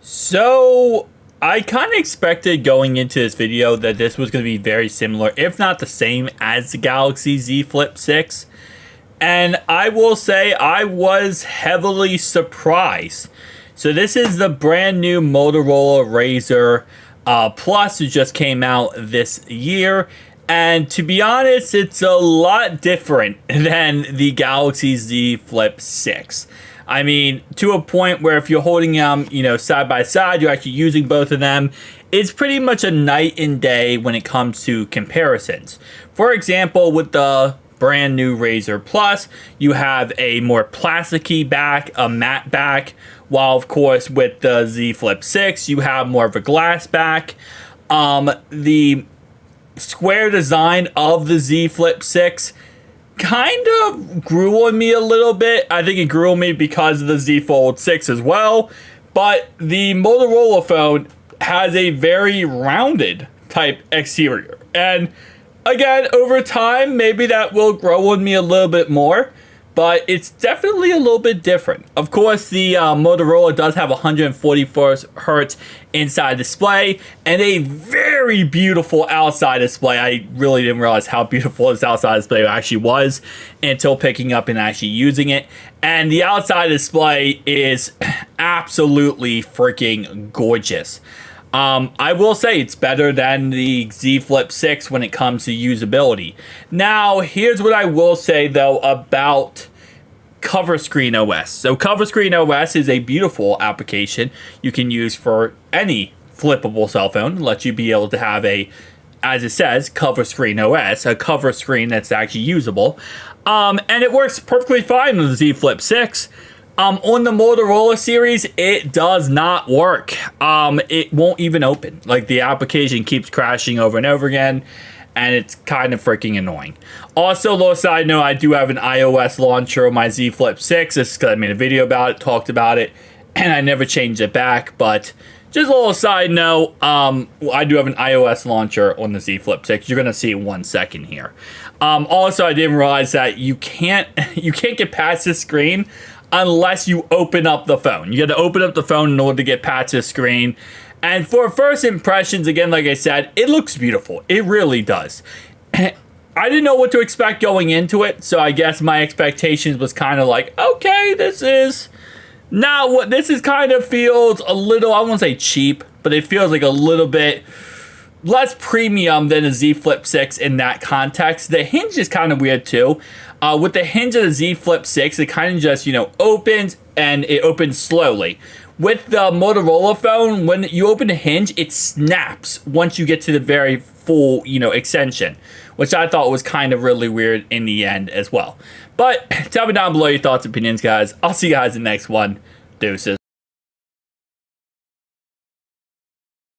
So I kind of expected going into this video that this was going to be very similar, if not the same as the Galaxy Z Flip 6. And I will say I was heavily surprised. So this is the brand new Motorola Razr Plus, who just came out this year. And to be honest, it's a lot different than the Galaxy Z Flip 6. I mean, to a point where if you're holding them, side by side, you're actually using both of them. It's pretty much a night and day when it comes to comparisons. For example, with the brand new Razr Plus, you have a more plasticky back, a matte back, while of course with the Z Flip 6, you have more of a glass back. The square design of the Z Flip 6 kind of grew on me a little bit. I think it grew on me because of the Z Fold 6 as well. But the Motorola phone has a very rounded type exterior. And again, over time, maybe that will grow on me a little bit more. But it's definitely a little bit different. Of course, the Motorola does have 144 hertz inside display and a very beautiful outside display. I really didn't realize how beautiful this outside display actually was until picking up and actually using it. And the outside display is absolutely freaking gorgeous. I will say it's better than the Z Flip 6 when it comes to usability. Now, here's what I will say, though, about Cover Screen OS. So Cover Screen OS is a beautiful application you can use for any flippable cell phone. It lets you be able to have a, as it says, Cover Screen OS, a cover screen that's actually usable. And it works perfectly fine with the Z Flip 6. On the Motorola series, it does not work. It won't even open. Like, the application keeps crashing over and over again, and it's kind of freaking annoying. Also, little side note, I do have an iOS launcher on my Z Flip 6. This is because I made a video about it, talked about it, and I never changed it back. But just a little side note, I do have an iOS launcher on the Z Flip 6. You're going to see it in 1 second here. Also, I didn't realize that you can't get past this screen unless you open up the phone. You got to open up the phone in order to get past the screen. And for first impressions, again, like I said, it looks beautiful. It really does. I didn't know what to expect going into it, so I guess my expectations was kind of like, okay, this is not what, this is kind of feels a little, I won't say cheap, but it feels like a little bit less premium than a Z Flip 6 in that context. The hinge is kind of weird too. With the hinge of the Z Flip 6, it kind of just, opens, and it opens slowly. With the Motorola phone, when you open the hinge, it snaps once you get to the very full, extension, which I thought was kind of really weird in the end as well. But tell me down below your thoughts and opinions, guys. I'll see you guys in the next one. Deuces.